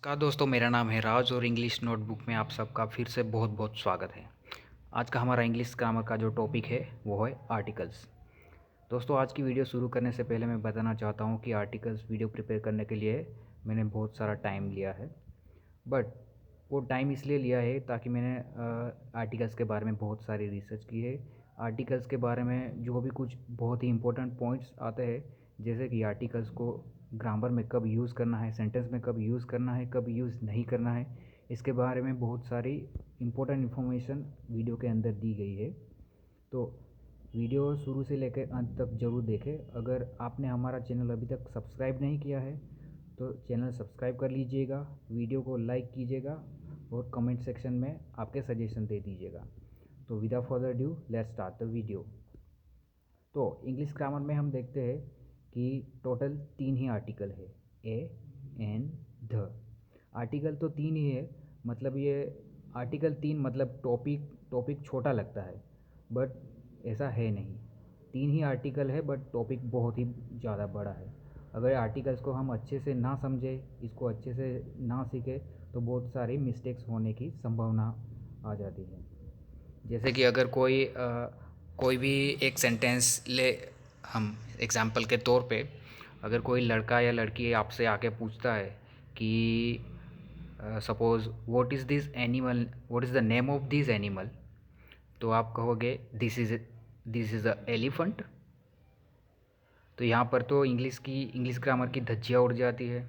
दोस्तों, मेरा नाम है राज और इंग्लिश नोटबुक में आप सबका फिर से बहुत बहुत स्वागत है। आज का हमारा इंग्लिश ग्रामर का जो टॉपिक है वो है आर्टिकल्स। दोस्तों, आज की वीडियो शुरू करने से पहले मैं बताना चाहता हूँ कि आर्टिकल्स वीडियो प्रिपेयर करने के लिए मैंने बहुत सारा टाइम लिया है। बट वो टाइम इसलिए लिया है ताकि मैंने आर्टिकल्स के बारे में बहुत सारी रिसर्च की है। आर्टिकल्स के बारे में जो भी कुछ बहुत ही इंपॉर्टेंट पॉइंट्स आते हैं, जैसे कि आर्टिकल्स को ग्रामर में कब यूज़ करना है, सेंटेंस में कब यूज़ करना है, कब यूज़ नहीं करना है, इसके बारे में बहुत सारी इंपॉर्टेंट इन्फॉर्मेशन वीडियो के अंदर दी गई है। तो वीडियो शुरू से लेकर अंत तक ज़रूर देखें। अगर आपने हमारा चैनल अभी तक सब्सक्राइब नहीं किया है तो चैनल सब्सक्राइब कर लीजिएगा, वीडियो को लाइक कीजिएगा और कमेंट सेक्शन में आपके सजेशन दे दीजिएगा। तो without further due let's start the video. तो इंग्लिश ग्रामर में हम देखते हैं कि टोटल 3 ही आर्टिकल है, ए, एन, ध। आर्टिकल तो 3 ही है, मतलब ये आर्टिकल 3 मतलब टॉपिक छोटा लगता है, बट ऐसा है नहीं। 3 ही आर्टिकल है बट टॉपिक बहुत ही ज़्यादा बड़ा है। अगर आर्टिकल्स को हम अच्छे से ना समझें, इसको अच्छे से ना सीखें, तो बहुत सारी मिस्टेक्स होने की संभावना आ जाती है। जैसे कि अगर कोई भी एक सेंटेंस ले, हम एग्जांपल के तौर पे अगर कोई लड़का या लड़की आपसे आके पूछता है कि suppose what is the name of this animal, तो आप कहोगे दिस इज़ अ एलिफेंट। तो यहाँ पर तो इंग्लिश ग्रामर की धज्जियाँ उड़ जाती है।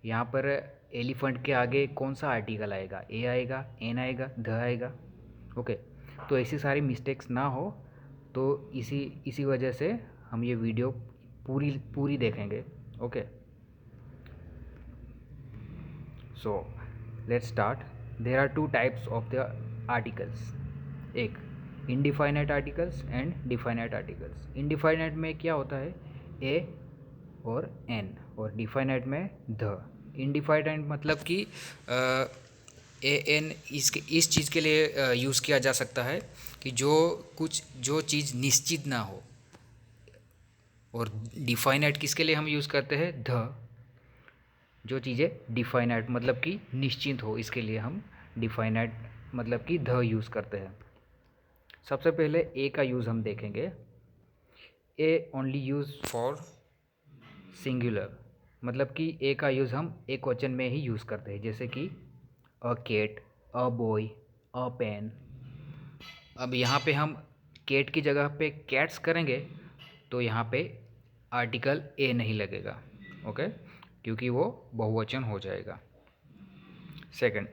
यहाँ पर एलिफेंट के आगे कौन सा आर्टिकल आएगा, ए आएगा, एन आएगा, ध आएगा। ओके, तो ऐसी सारी मिस्टेक्स ना हो, तो इसी इसी वजह से हम ये वीडियो पूरी पूरी देखेंगे। Okay, so let's start. There are two types of the articles, एक indefinite articles and definite articles. Indefinite में क्या होता है, ए और एन, और डिफाइनाइट में ध। इनडिफाइनाइट मतलब कि ए एन इस चीज़ के लिए यूज़ किया जा सकता है कि जो चीज़ निश्चित ना हो। और डिफाइनाइट किसके लिए हम यूज़ करते हैं, ध। जो चीज़ें डिफाइनाइट मतलब कि निश्चित हो, इसके लिए हम डिफाइनाइट मतलब कि ध यूज़ करते हैं। सबसे पहले ए का यूज़ हम देखेंगे। A only use for singular, मतलब कि ए का यूज़ हम एक क्वेश्चन में ही यूज़ करते हैं, जैसे कि a cat, a boy, a pen. अब यहाँ पे हम कैट की जगह पे कैट्स करेंगे तो यहाँ पे आर्टिकल ए नहीं लगेगा। ओके, क्योंकि वो बहुवचन हो जाएगा। सेकंड,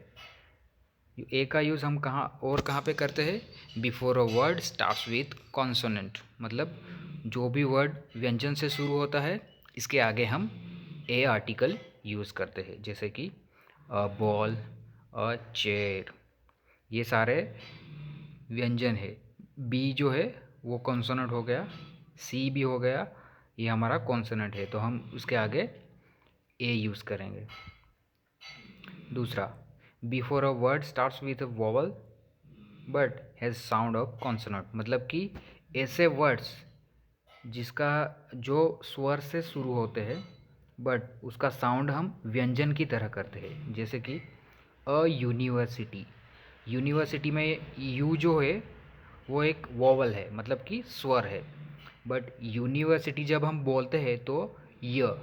ए का यूज़ हम कहाँ पे करते हैं, before a word starts with consonant, मतलब जो भी वर्ड व्यंजन से शुरू होता है इसके आगे हम ए आर्टिकल यूज़ करते हैं, जैसे कि अ बॉल, अ चेयर। ये सारे व्यंजन है। बी जो है वो कॉन्सोनेंट हो गया, सी भी हो गया, ये हमारा कॉन्सोनेंट है, तो हम उसके आगे ए यूज़ करेंगे। दूसरा, before a word starts with a vowel but has sound of consonant, मतलब कि ऐसे वर्ड्स जिसका जो स्वर से शुरू होते हैं बट उसका साउंड हम व्यंजन की तरह करते हैं, जैसे कि अ यूनिवर्सिटी। यूनिवर्सिटी में यू जो है वो एक वोवल है, मतलब कि स्वर है, बट यूनिवर्सिटी जब हम बोलते हैं तो य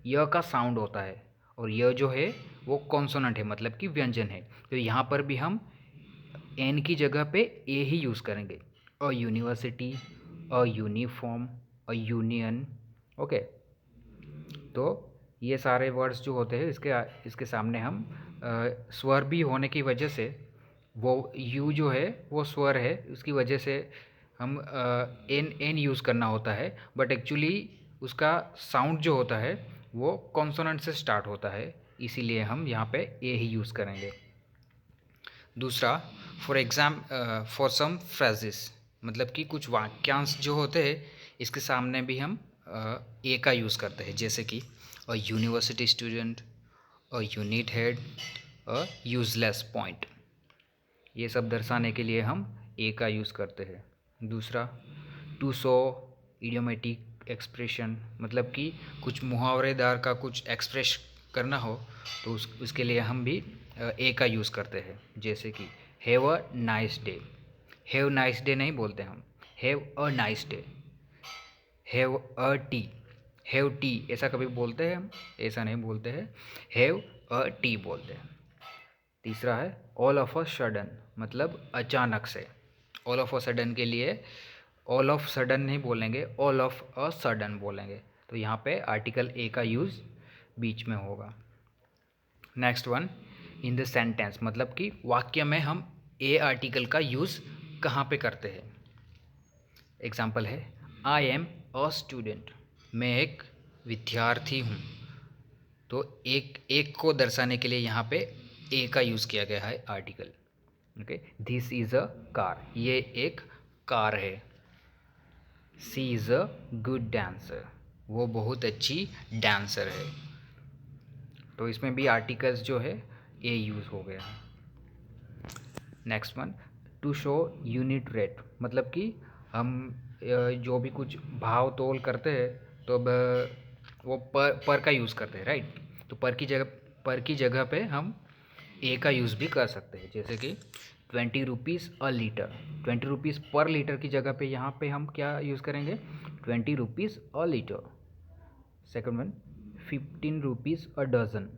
य का साउंड होता है, और य जो है वो कॉन्सोनेंट है, मतलब कि व्यंजन है। तो यहाँ पर भी हम एन की जगह पे ए ही यूज़ करेंगे। A university, a uniform, a union. Okay, तो ये सारे वर्ड्स जो होते हैं इसके सामने हम स्वर भी होने की वजह से, वो यू जो है वो स्वर है, उसकी वजह से हम एन एन यूज़ करना होता है, बट एक्चुअली उसका साउंड जो होता है वो कॉन्सोनेंट से स्टार्ट होता है, इसीलिए हम यहाँ पे ए ही यूज़ करेंगे। दूसरा, फॉर सम फ्रेजेस, मतलब कि कुछ वाक्यांश जो होते हैं इसके सामने भी हम ए का यूज़ करते हैं, जैसे कि a university student, a unit head, a useless point. ये सब दर्शाने के लिए हम ए का यूज़ करते हैं। दूसरा, टू शो इडियोमेटिक एक्सप्रेशन, मतलब कि कुछ मुहावरेदार का कुछ करना हो तो उसके लिए हम भी ए का यूज़ करते हैं। जैसे कि have a nice day, have nice day नहीं बोलते हम, have a nice day. Have a T, have T ऐसा कभी बोलते हैं हम? ऐसा नहीं बोलते हैं, हैव अ टी बोलते हैं। तीसरा है ऑल ऑफ अ सडन, मतलब अचानक से। ऑल ऑफ अ सडन के लिए ऑल ऑफ सडन नहीं बोलेंगे, ऑल ऑफ अ सडन बोलेंगे। तो यहाँ पे आर्टिकल ए का यूज़ बीच में होगा। Next one, in the sentence, मतलब कि वाक्य में हम ए आर्टिकल का यूज़ कहाँ पे करते हैं। एग्जाम्पल है आई एम अ स्टूडेंट, मैं एक विद्यार्थी हूँ। तो एक को दर्शाने के लिए यहाँ पे ए का यूज़ किया गया है article. Okay, this is a car, ये एक कार है। सी इज़ अ गुड डांसर, वो बहुत अच्छी डांसर है। तो इसमें भी आर्टिकल्स जो है ए यूज़ हो गया है। Next one, to show unit rate, मतलब कि हम जो भी कुछ भाव तोल करते हैं तो अब वो पर का यूज़ करते हैं, राइट। तो पर की जगह पे हम ए का यूज़ भी कर सकते हैं। जैसे कि 20 रुपीज़ अ लीटर, 20 रुपीज़ पर लीटर की जगह पे यहाँ पे हम क्या यूज़ करेंगे, 20 rupees a litre. Second one, 15 rupees a dozen,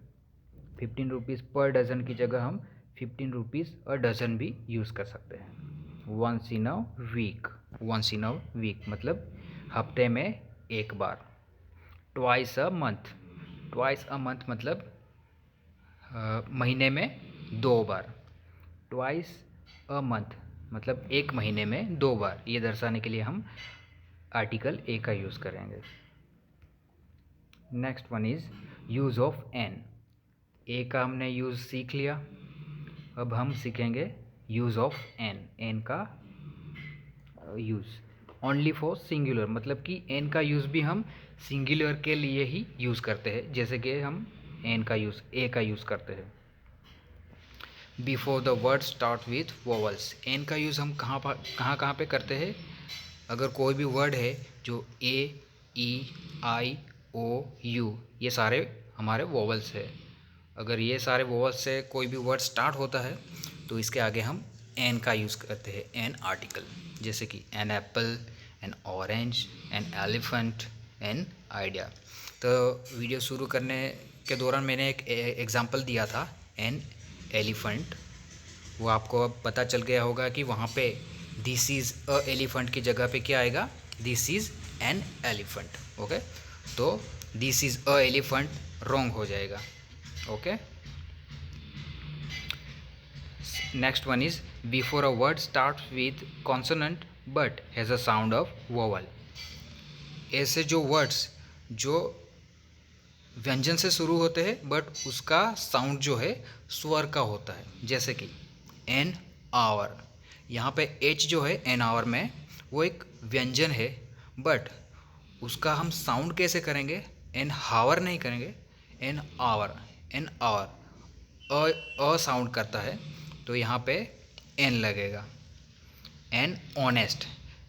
15 rupees per dozen की जगह हम 15 रुपीज़ अ डज़न भी यूज़ कर सकते हैं। Once in a week, once in a week मतलब हफ्ते में एक बार। Twice a month, twice a month मतलब महीने में 2 बार। ट्वाइस अ मंथ मतलब एक महीने में 2 बार। ये दर्शाने के लिए हम आर्टिकल ए का यूज़ करेंगे। Next one is use of an. A का हमने यूज़ सीख लिया, अब हम सीखेंगे यूज़ ऑफ एन। एन का यूज़ ओनली फॉर सिंगुलर, मतलब कि एन का यूज़ भी हम सिंगुलर के लिए ही यूज़ करते हैं। जैसे कि हम एन का यूज़ ए का यूज़ करते हैं before the word start with vowels. An का यूज़ हम कहाँ पे करते हैं, अगर कोई भी वर्ड है जो ए, ई, आई, ओ, यू ये सारे हमारे वोवल्स है, अगर ये सारे वोवल्स से कोई भी वर्ड स्टार्ट होता है तो इसके आगे हम एन का यूज़ करते हैं, एन आर्टिकल। जैसे कि an apple, an orange, an elephant, an idea. तो वीडियो शुरू करने के दौरान मैंने एक एग्जांपल दिया था, एन एलिफेंट। वो आपको अब पता चल गया होगा कि वहाँ पे दिस इज़ अ एलिफेंट की जगह पे क्या आएगा, this is an elephant. Okay, तो this is a elephant wrong हो जाएगा। Okay, next one is before a word start with consonant but has a sound of vowel. ऐसे जो वर्ड्स जो व्यंजन से शुरू होते हैं बट उसका साउंड जो है स्वर का होता है। जैसे कि एन आवर, यहाँ पे एच जो है एन आवर में वो एक व्यंजन है, बट उसका हम साउंड कैसे करेंगे, एन हावर नहीं करेंगे, an hour. An hour a sound करता है तो यहाँ पे एन लगेगा। एन ऑनेस्ट,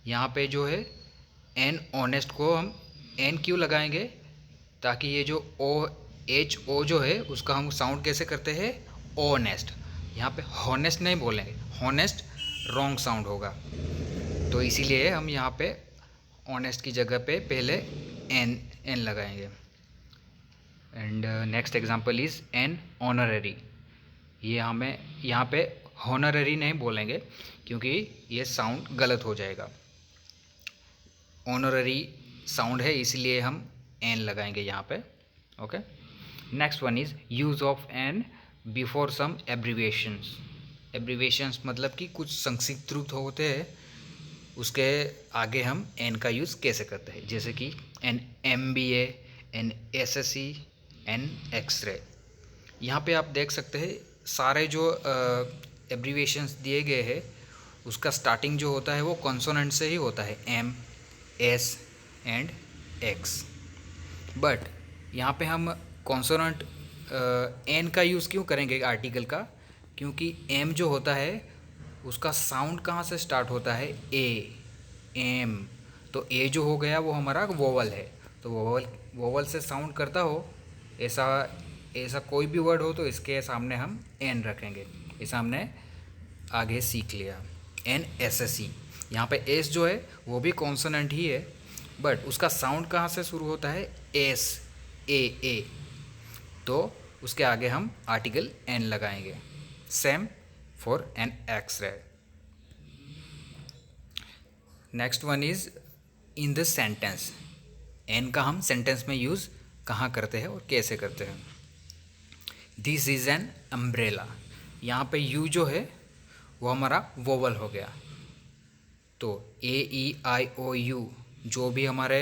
यहाँ पे जो है एन ऑनेस्ट को हम एन क्यों लगाएंगे, ताकि ये जो ओ, एच ओ जो है उसका हम साउंड कैसे करते हैं, ऑनेस्ट। यहाँ पे हॉनेस्ट नहीं बोलेंगे, हॉनेस्ट रॉन्ग साउंड होगा, तो इसीलिए हम यहाँ पे ऑनेस्ट की जगह पे पहले एन एन लगाएंगे। And next example is an honorary. ये हमें यहाँ पे हॉनररी नहीं बोलेंगे क्योंकि ये साउंड गलत हो जाएगा। ऑनररी साउंड है इसलिए हम एन लगाएंगे यहाँ पे। Okay, next one is use of an before some abbreviations. Abbreviations मतलब कि कुछ संक्षिप्त रूप होते हैं, उसके आगे हम एन का यूज़ कैसे करते हैं। जैसे कि an MBA, an SSC, an X ray. यहाँ पे आप देख सकते हैं सारे जो एब्रीविएशंस दिए गए हैं उसका स्टार्टिंग जो होता है वो कॉन्सोनेंट से ही होता है, M, S and X। But यहाँ पे हम कॉन्सोनेंट एन का यूज़ क्यों करेंगे आर्टिकल का, क्योंकि एम जो होता है उसका साउंड कहाँ से स्टार्ट होता है, ए, एम। तो ए जो हो गया वो हमारा वोवल है, तो वोवल से साउंड करता हो ऐसा ऐसा कोई भी वर्ड हो तो इसके सामने हम एन रखेंगे। ये सामने आगे सीख लिया NSSE। यहाँ पे एस जो है वो भी कॉन्सोनेंट ही है, बट उसका साउंड कहाँ से शुरू होता है, एस, ए, तो उसके आगे हम आर्टिकल एन लगाएंगे। Same for an X ray. Next one is in the sentence. An का हम सेंटेंस में यूज़ कहाँ करते हैं और कैसे करते हैं। This is an umbrella. यहाँ पे यू जो है वो हमारा वोवल हो गया, तो AEIOU जो भी हमारे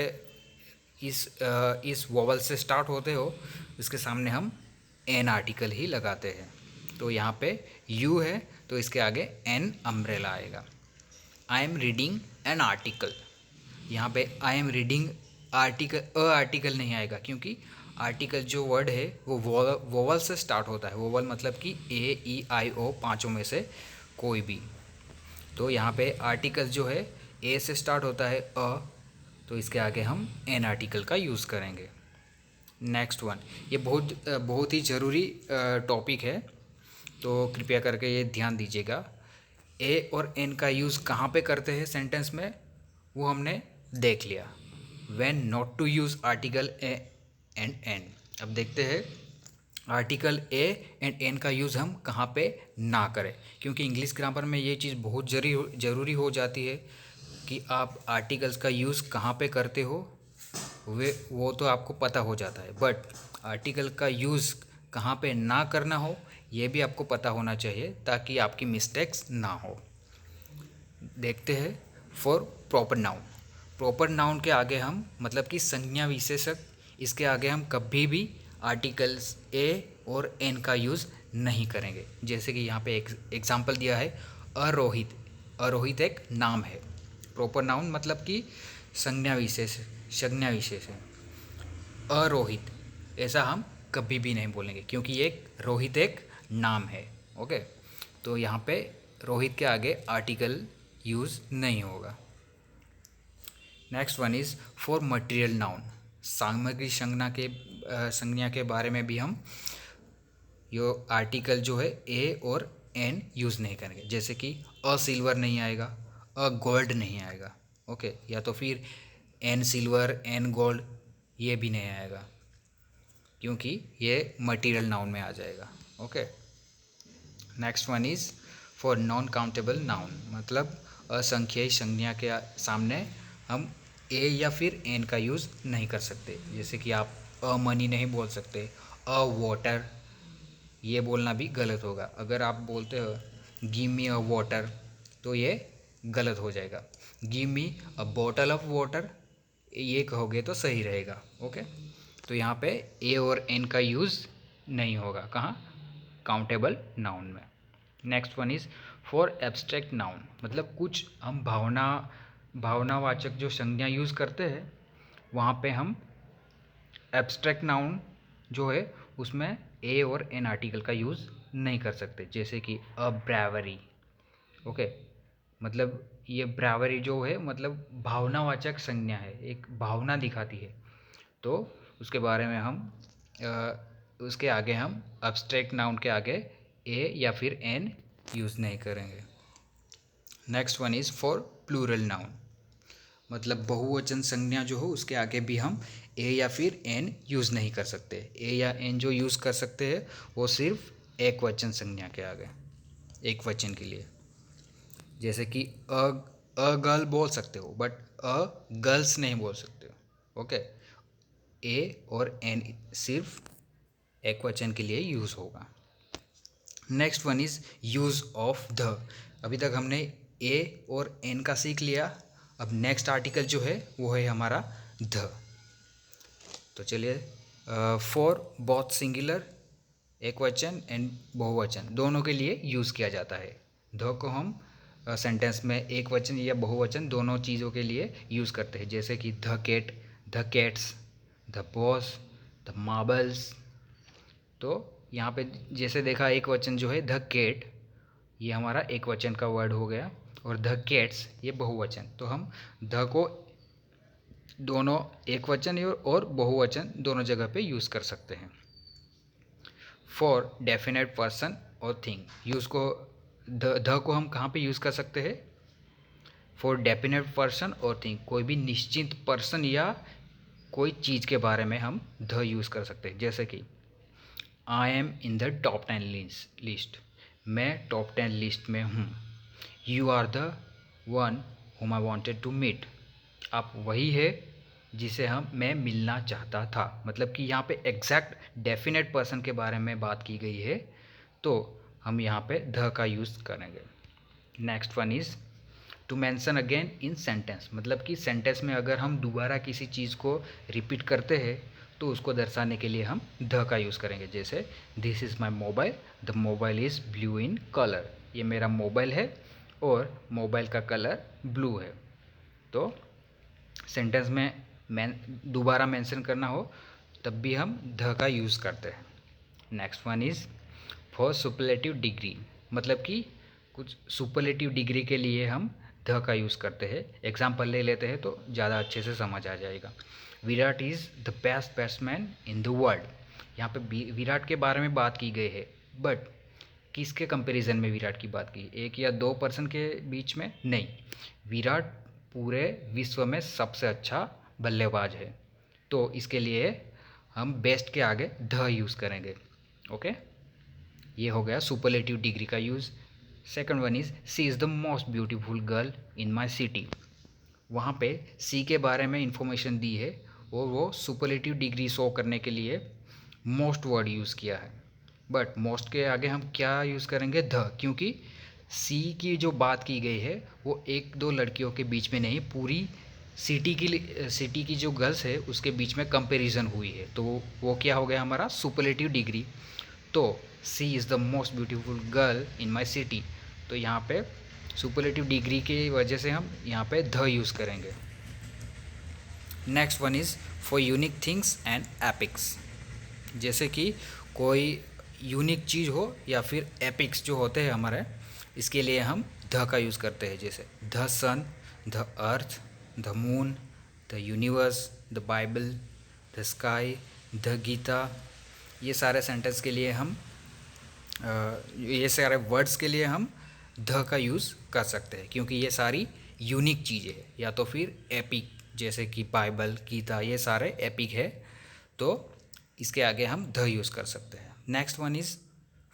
इस वोवल से स्टार्ट होते हो इसके सामने हम एन आर्टिकल ही लगाते हैं। तो यहाँ पे यू है तो इसके आगे एन अम्ब्रेला आएगा। I am reading an article. यहाँ पे I am reading article article नहीं आएगा, क्योंकि आर्टिकल जो वर्ड है वो वोवल से स्टार्ट होता है। वोवल मतलब कि AEIO पाँचों में से कोई भी। तो यहाँ पे आर्टिकल जो है ए से स्टार्ट होता है तो इसके आगे हम एन आर्टिकल का यूज़ करेंगे। नेक्स्ट वन, ये बहुत ही ज़रूरी टॉपिक है, तो कृपया करके ये ध्यान दीजिएगा। ए और एन का यूज़ कहाँ पे करते हैं सेंटेंस में, वो हमने देख लिया। When not to use article a and an. अब देखते हैं आर्टिकल ए एंड एन का यूज़ हम कहाँ पे ना करें, क्योंकि इंग्लिश ग्रामर में ये चीज़ बहुत ज़रूरी हो जाती है कि आप आर्टिकल्स का यूज़ कहाँ पे करते हो वो तो आपको पता हो जाता है, बट आर्टिकल का यूज़ कहाँ पे ना करना हो ये भी आपको पता होना चाहिए, ताकि आपकी मिस्टेक्स ना हो। देखते हैं for proper noun. Proper noun के आगे हम मतलब कि संज्ञा विशेषक, इसके आगे हम कभी भी आर्टिकल्स ए और एन का यूज़ नहीं करेंगे। जैसे कि यहाँ पे एक एग्जाम्पल दिया है अरोहित। अरोहित एक नाम है। प्रॉपर नाउन मतलब कि संज्ञा विशेष है। अरोहित ऐसा हम कभी भी नहीं बोलेंगे, क्योंकि रोहित एक नाम है। ओके, तो यहाँ पे रोहित के आगे आर्टिकल यूज़ नहीं होगा। Next one is for material noun. सामग्री संज्ञा के बारे में भी हम यो आर्टिकल जो है ए और एन यूज़ नहीं करेंगे। जैसे कि अ सिल्वर नहीं आएगा, अ गोल्ड नहीं आएगा। ओके, या तो फिर एन सिल्वर, एन गोल्ड, ये भी नहीं आएगा, क्योंकि ये मटेरियल नाउन में आ जाएगा। Okay, next one is for non countable noun. मतलब असंख्ययी संज्ञा के सामने हम ए या फिर एन का यूज़ नहीं कर सकते। जैसे कि आप अ मनी नहीं बोल सकते, अ वाटर, ये बोलना भी गलत होगा। अगर आप बोलते हो गिव मी अ वाटर तो ये गलत हो जाएगा। Give me a bottle of water ये कहोगे तो सही रहेगा। ओके, तो यहाँ पे ए और एन का यूज़ नहीं होगा। कहाँ? काउंटेबल नाउन में। Next one is for abstract noun. मतलब कुछ हम भावनावाचक जो संज्ञा यूज़ करते हैं वहाँ पे हम एब्स्ट्रैक्ट नाउन जो है उसमें ए और एन आर्टिकल का यूज़ नहीं कर सकते। जैसे कि अ ब्रेवरी। ओके, मतलब ये ब्रेवरी जो है मतलब भावनावाचक संज्ञा है, एक भावना दिखाती है, तो उसके बारे में हम उसके आगे हम एब्स्ट्रैक्ट नाउन के आगे ए या फिर एन यूज़ नहीं करेंगे। Next one is for plural noun. मतलब बहुवचन संज्ञा जो हो उसके आगे भी हम ए या फिर एन यूज़ नहीं कर सकते। ए या एन जो यूज़ कर सकते हैं वो सिर्फ एक वचन संज्ञा के आगे, एक वचन के लिए। जैसे कि अ गर्ल बोल सकते हो, बट अ गर्ल्स नहीं बोल सकते हो। ओके, ए और एन सिर्फ एक वचन के लिए यूज़ होगा। Next one is use of the. अभी तक हमने ए और एन का सीख लिया। अब नेक्स्ट आर्टिकल जो है वो है हमारा ध। तो चलिए, फॉर बोथ सिंगुलर एक वचन एंड बहुवचन दोनों के लिए यूज़ किया जाता है। ध को हम सेंटेंस में एक वचन या बहुवचन दोनों चीज़ों के लिए यूज़ करते हैं। जैसे कि the cat, the cats, the boss, the marbles. तो यहाँ पे जैसे देखा एक वचन जो है द कैट, ये हमारा एक वचन का वर्ड हो गया, और द कैट्स ये बहुवचन। तो हम द को दोनों एक वचन और बहुवचन दोनों जगह पे यूज़ कर सकते हैं। फॉर डेफिनेट पर्सन और थिंग। यूज़ को द को हम कहाँ पे यूज़ कर सकते हैं? फॉर डेफिनेट पर्सन और थिंग, कोई भी निश्चित पर्सन या कोई चीज़ के बारे में हम द यूज़ कर सकते हैं। जैसे कि I am in the top 10 list, मैं टॉप 10 लिस्ट में हूँ। यू आर द वन हुम आई वॉन्टेड टू मीट, आप वही है जिसे मैं मिलना चाहता था। मतलब कि यहाँ पे एग्जैक्ट डेफिनेट पर्सन के बारे में बात की गई है, तो हम यहाँ पे द का यूज़ करेंगे। Next one is to mention again in sentence, मतलब कि सेंटेंस में अगर हम दोबारा किसी चीज़ को रिपीट करते हैं तो उसको दर्शाने के लिए हम द का यूज़ करेंगे। जैसे this is my mobile, the mobile is blue in colour, ये मेरा मोबाइल है और मोबाइल का कलर ब्लू है। तो सेंटेंस में दोबारा मेंशन करना हो तब भी हम द का यूज़ करते हैं। Next one is for superlative degree, मतलब कि कुछ सुपरलेटिव डिग्री के लिए हम द का यूज़ करते हैं। एग्जाम्पल ले लेते हैं तो ज़्यादा अच्छे से समझ आ जाएगा। Virat is the best batsman in the world, यहाँ पे विराट के बारे में बात की गई है, बट किसके कंपैरिजन में विराट की बात की? एक या दो पर्सन के बीच में नहीं, विराट पूरे विश्व में सबसे अच्छा बल्लेबाज है, तो इसके लिए हम बेस्ट के आगे द यूज़ करेंगे। ओके, ये हो गया सुपरलेटिव डिग्री का use. Second one is she is the most beautiful girl in my city, वहाँ पे सी के बारे में इंफॉर्मेशन दी है और वो सुपरलेटिव डिग्री शो करने के लिए मोस्ट वर्ड यूज़ किया है, बट मोस्ट के आगे हम क्या यूज़ करेंगे? द, क्योंकि सी की जो बात की गई है वो एक दो लड़कियों के बीच में नहीं, पूरी सिटी की जो गर्ल्स है उसके बीच में कंपैरिजन हुई है, तो वो क्या हो गया हमारा? Superlative degree. तो she is the most beautiful girl in my city, तो यहाँ पे सुपरलेटिव डिग्री की वजह से हम यहाँ पे द यूज़ करेंगे। Next one is for unique things and epics, जैसे कि कोई यूनिक चीज़ हो या फिर एपिक्स जो होते हैं हमारे, इसके लिए हम द का यूज़ करते हैं। जैसे the sun, the earth, the moon, the universe, the Bible, the sky, the Gita, ये सारे सेंटेंस के लिए हम ये सारे वर्ड्स के लिए हम द का यूज़ कर सकते हैं, क्योंकि ये सारी यूनिक चीज़ें हैं। या तो फिर एपिक, जैसे कि बाइबल, गीता, ये सारे एपिक है, तो इसके आगे हम द यूज़ कर सकते हैं। Next one is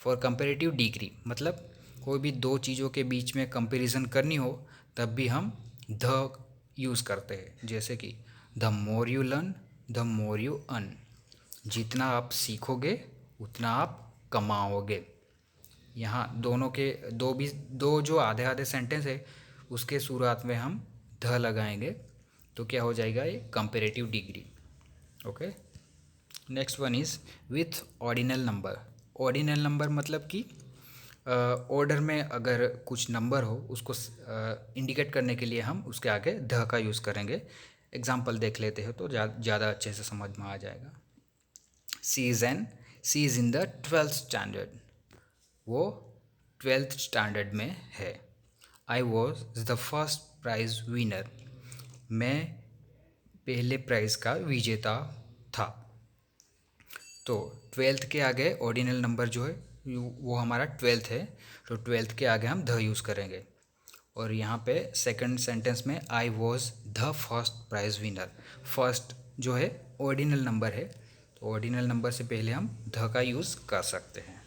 for comparative degree, मतलब कोई भी दो चीज़ों के बीच में कंपैरिजन करनी हो तब भी हम द यूज़ करते हैं। जैसे कि the more you learn the more you earn, जितना आप सीखोगे उतना आप कमाओगे। यहाँ दोनों के दो जो आधे आधे सेंटेंस है उसके शुरुआत में हम ध लगाएंगे, तो क्या हो जाएगा? ये comparative degree. Okay, next one is with ordinal number. Ordinal number मतलब कि ऑर्डर में अगर कुछ नंबर हो उसको इंडिकेट करने के लिए हम उसके आगे ध का यूज़ करेंगे। एग्जाम्पल देख लेते हैं तो ज़्यादा अच्छे से समझ में आ जाएगा। She is in the 12th standard, वो 12th स्टैंडर्ड में है। I was the first prize winner, मैं पहले प्राइज़ का विजेता था। तो 12th के आगे ऑर्डिनल नंबर जो है वो हमारा 12th है, तो 12th के आगे हम द यूज़ करेंगे। और यहाँ पे सेकंड सेंटेंस में आई was the first prize winner, first जो है ऑर्डिनल नंबर है, तो ऑर्डिनल नंबर से पहले हम द का यूज़ कर सकते हैं।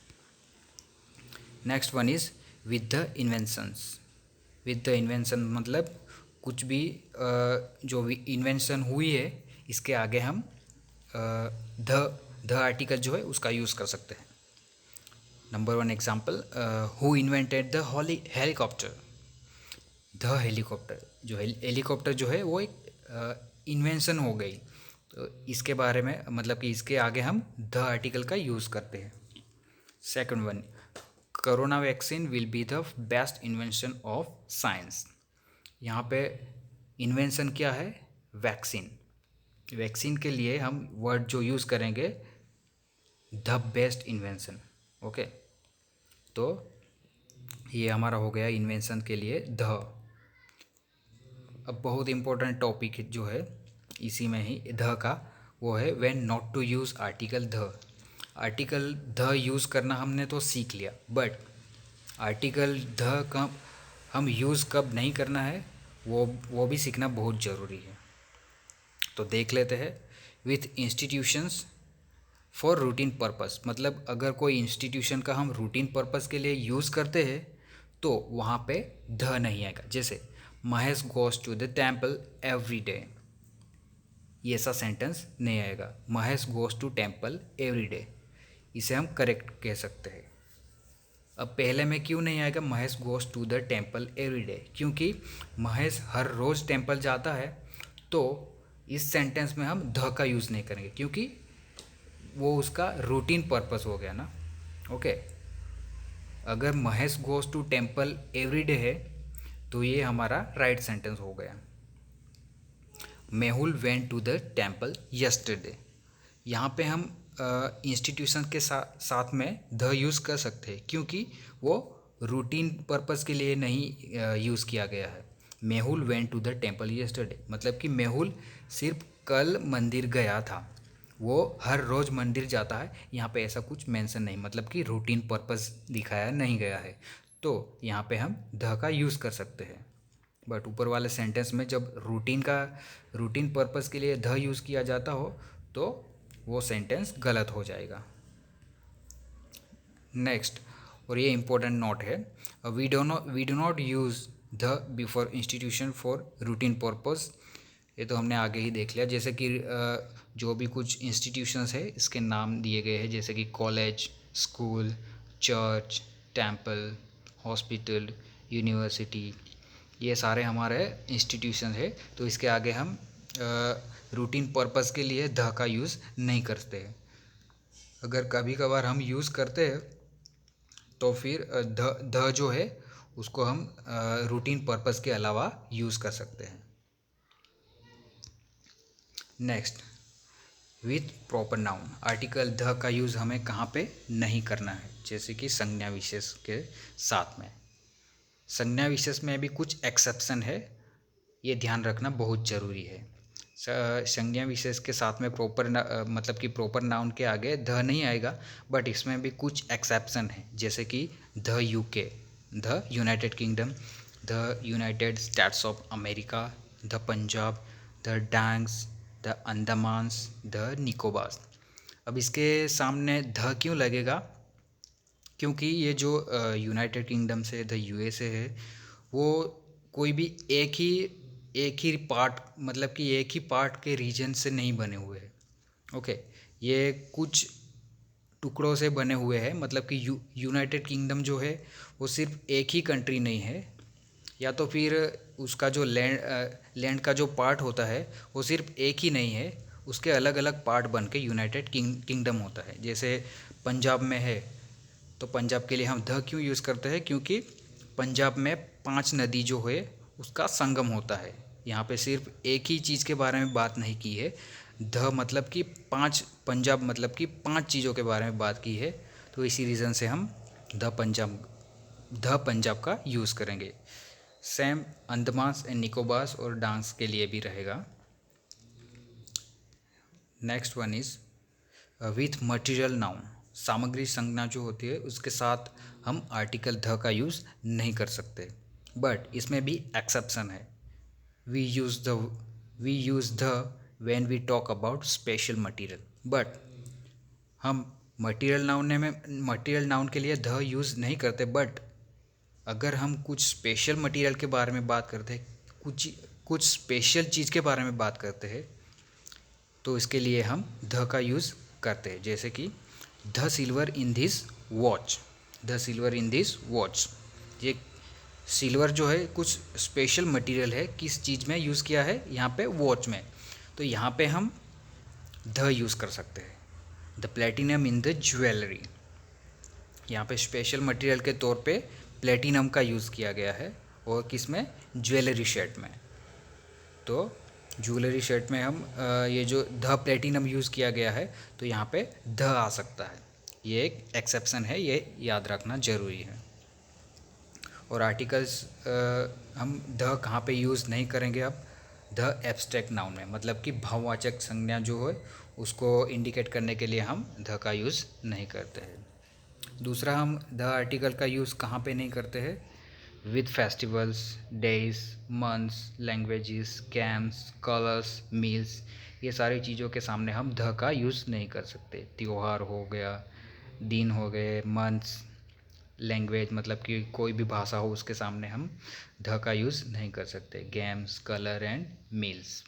Next one is with the inventions. With the invention मतलब कुछ भी जो इन्वेंशन हुई है इसके आगे हम द आर्टिकल जो है उसका यूज़ कर सकते हैं। Number one example, who invented the helicopter. The helicopter, जो हेलीकॉप्टर जो है वो एक इन्वेंशन हो गई, तो इसके बारे में मतलब कि इसके आगे हम द आर्टिकल का यूज़ करते हैं। Second one, corona vaccine will be the best invention of science. यहाँ पे इन्वेंशन क्या है? वैक्सीन। वैक्सीन के लिए हम वर्ड जो यूज़ करेंगे द बेस्ट इन्वेंशन। ओके, तो ये हमारा हो गया इन्वेंशन के लिए द। अब बहुत इम्पोर्टेंट टॉपिक जो है इसी में ही द का, वो है when not to use article the. Article the use करना हमने तो सीख लिया, बट आर्टिकल ध का हम यूज़ कब नहीं करना है वो भी सीखना बहुत ज़रूरी है। तो देख लेते हैं। With institutions for routine purpose, मतलब अगर कोई इंस्टीट्यूशन का हम रूटीन पर्पस के लिए यूज़ करते हैं तो वहाँ पे ध नहीं आएगा। जैसे Mahesh goes to the temple every day, ये ऐसा सेंटेंस नहीं आएगा। Mahesh goes to temple every day, इसे हम करेक्ट कह सकते हैं। अब पहले में क्यों नहीं आएगा Mahesh goes to the temple every day, क्योंकि महेश हर रोज़ टेम्पल जाता है, तो इस सेंटेंस में हम ध का यूज़ नहीं करेंगे क्योंकि वो उसका रूटीन पर्पस हो गया ना। ओके, अगर Mahesh goes to temple every day है तो ये हमारा राइट सेंटेंस हो गया। Mehul went to the temple yesterday, यहाँ पे हम इंस्टीट्यूशन के साथ में द यूज़ कर सकते हैं क्योंकि वो रूटीन पर्पस के लिए नहीं यूज़ किया गया है। Mehul went to the temple yesterday, मतलब कि मेहुल सिर्फ कल मंदिर गया था, वो हर रोज़ मंदिर जाता है। यहाँ पे ऐसा कुछ मेंशन नहीं, मतलब कि रूटीन पर्पस दिखाया नहीं गया है, तो यहाँ पे हम द का यूज़ कर सकते हैं। बट ऊपर वाले सेंटेंस में जब रूटीन पर्पस के लिए द यूज़ किया जाता हो तो वो सेंटेंस गलत हो जाएगा। नेक्स्ट, और ये इम्पोर्टेंट नोट है, we do not use the before institution for routine purpose. ये तो हमने आगे ही देख लिया। जैसे कि जो भी कुछ इंस्टीट्यूशंस है इसके नाम दिए गए हैं, जैसे कि college, school, church, temple, hospital, university, ये सारे हमारे इंस्टीट्यूशन है। तो इसके आगे हम रूटीन पर्पस के लिए द का यूज़ नहीं करते हैं। अगर कभी कभार हम यूज़ करते हैं तो फिर द जो है उसको हम रूटीन पर्पस के अलावा यूज़ कर सकते हैं। Next, with proper noun, article the का यूज़ हमें कहाँ पे नहीं करना है, जैसे कि संज्ञा विशेष के साथ में। संज्ञा विशेष में भी कुछ एक्सेप्शन है, ये ध्यान रखना बहुत ज़रूरी है। संज्ञा विशेष के साथ में मतलब कि प्रॉपर नाउन के आगे द नहीं आएगा, बट इसमें भी कुछ एक्सेप्शन है, जैसे कि the UK, the United Kingdom, the United States of America, the Punjab, the Dangs, the Andamans, the Nicobar. अब इसके सामने द क्यों लगेगा, क्योंकि ये जो यूनाइटेड किंगडम से द यूएसए है वो कोई भी एक ही पार्ट, मतलब कि एक ही पार्ट के रीजन से नहीं बने हुए हैं। ओके, ये कुछ टुकड़ों से बने हुए हैं, मतलब कि यूनाइटेड किंगडम जो है वो सिर्फ एक ही कंट्री नहीं है, या तो फिर उसका जो लैंड का जो पार्ट होता है वो सिर्फ एक ही नहीं है, उसके अलग अलग पार्ट बन के यूनाइटेड किंगडम होता है। जैसे पंजाब में है तो पंजाब के लिए हम द क्यों यूज़ करते हैं, क्योंकि पंजाब में 5 नदी जो है उसका संगम होता है। यहाँ पे सिर्फ एक ही चीज़ के बारे में बात नहीं की है, द मतलब कि 5, पंजाब मतलब कि 5 चीज़ों के बारे में बात की है, तो इसी रीज़न से हम द पंजाब का यूज़ करेंगे। सेम अंडमान एंड निकोबार और डांस के लिए भी रहेगा। Next one is with material noun, सामग्री संज्ञा जो होती है उसके साथ हम आर्टिकल ध का यूज़ नहीं कर सकते, बट इसमें भी एक्सेप्शन है। We use the when we talk about special material, but हम मटेरियल नाउन के लिए द यूज़ नहीं करते, बट अगर हम कुछ स्पेशल मटेरियल के बारे में बात करते हैं, कुछ स्पेशल चीज़ के बारे में बात करते हैं, तो इसके लिए हम ध का यूज़ करते हैं। जैसे कि the silver in this watch, the silver in this watch, ये सिल्वर जो है कुछ स्पेशल मटेरियल है, किस चीज़ में यूज़ किया है, यहाँ पे वॉच में, तो यहाँ पे हम द यूज़ कर सकते हैं। The platinum in the jewellery, यहाँ पे स्पेशल मटेरियल के तौर पे प्लेटिनम का यूज़ किया गया है, और किस में, ज्वेलरी सेट में। तो ज्वेलरी सेट में हम ये जो द प्लेटिनम यूज़ किया गया है तो यहाँ पे द आ सकता है, ये एक एक्सेप्शन है, ये याद रखना ज़रूरी है। और आर्टिकल्स हम द कहाँ पे यूज़ नहीं करेंगे, अब द एब्स्ट्रैक्ट नाउन में, मतलब कि भाववाचक संज्ञा जो है उसको इंडिकेट करने के लिए हम ध का यूज़ नहीं करते हैं। दूसरा, हम द आर्टिकल का यूज़ कहाँ पे नहीं करते हैं? With festivals, days, months, languages, camps, colours, meals, ये सारी चीज़ों के सामने हम ध का यूज़ नहीं कर सकते। त्यौहार हो गया, दिन हो गए, मंथ्स, लैंग्वेज मतलब कि कोई भी भाषा हो उसके सामने हम ध का यूज़ नहीं कर सकते। गेम्स, कलर एंड मील्स,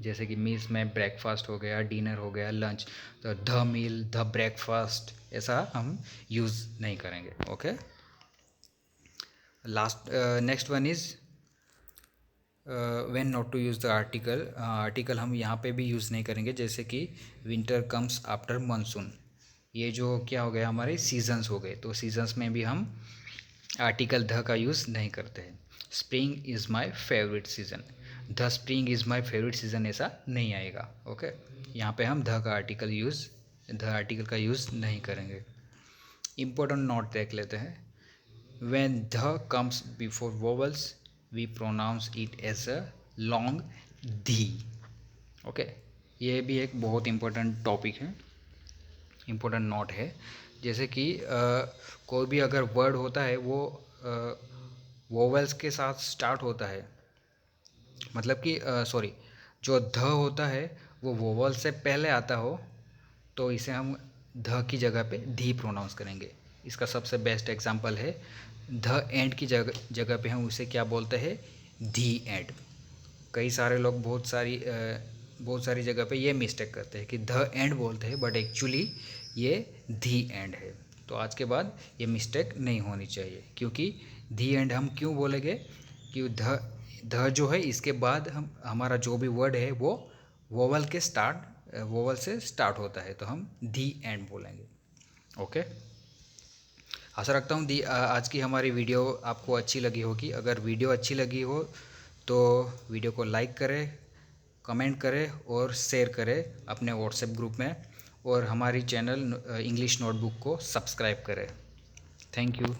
जैसे कि मील्स में ब्रेकफास्ट हो गया, डिनर हो गया, लंच, तो द मील, द ब्रेकफास्ट, ऐसा हम यूज़ नहीं करेंगे। Okay, last next one is when not to use the article. Article हम यहाँ पे भी यूज़ नहीं करेंगे, जैसे कि विंटर कम्स आफ्टर मानसून, ये जो क्या हो गया, हमारे सीजन्स हो गए, तो सीजन्स में भी हम आर्टिकल ध का यूज़ नहीं करते हैं। Spring is my favourite season, the spring is my favourite season, ऐसा नहीं आएगा। ओके, यहाँ पे हम ध आर्टिकल का यूज़ नहीं करेंगे। इम्पोर्टेंट नोट देख लेते हैं। When the comes before vowels, we pronounce it as a long धी। ओके, ये भी एक बहुत इम्पोर्टेंट टॉपिक है, इम्पोर्टेंट नोट है। जैसे कि कोई भी अगर वर्ड होता है वो वोवेल्स के साथ स्टार्ट होता है, मतलब कि सॉरी, जो ध होता है वो वोवल से पहले आता हो तो इसे हम ध की जगह पे धी प्रोनाउंस करेंगे। इसका सबसे बेस्ट एग्जांपल है ध एंड की जगह पे हम उसे क्या बोलते हैं, धी एंड। कई सारे लोग बहुत सारी जगह पे ये मिस्टेक करते हैं कि ध एंड बोलते हैं, बट एक्चुअली ये धी एंड है। तो आज के बाद ये मिस्टेक नहीं होनी चाहिए, क्योंकि धी एंड हम क्यों बोलेंगे कि ध जो है इसके बाद हमारा जो भी वर्ड है वो वोवल से स्टार्ट होता है, तो हम धी एंड बोलेंगे। ओके, आशा रखता हूँ आज की हमारी वीडियो आपको अच्छी लगी होगी। अगर वीडियो अच्छी लगी हो तो वीडियो को लाइक करें, कमेंट करें और शेयर करें अपने व्हाट्सएप ग्रुप में, और हमारी चैनल इंग्लिश नोटबुक को सब्सक्राइब करें। Thank you.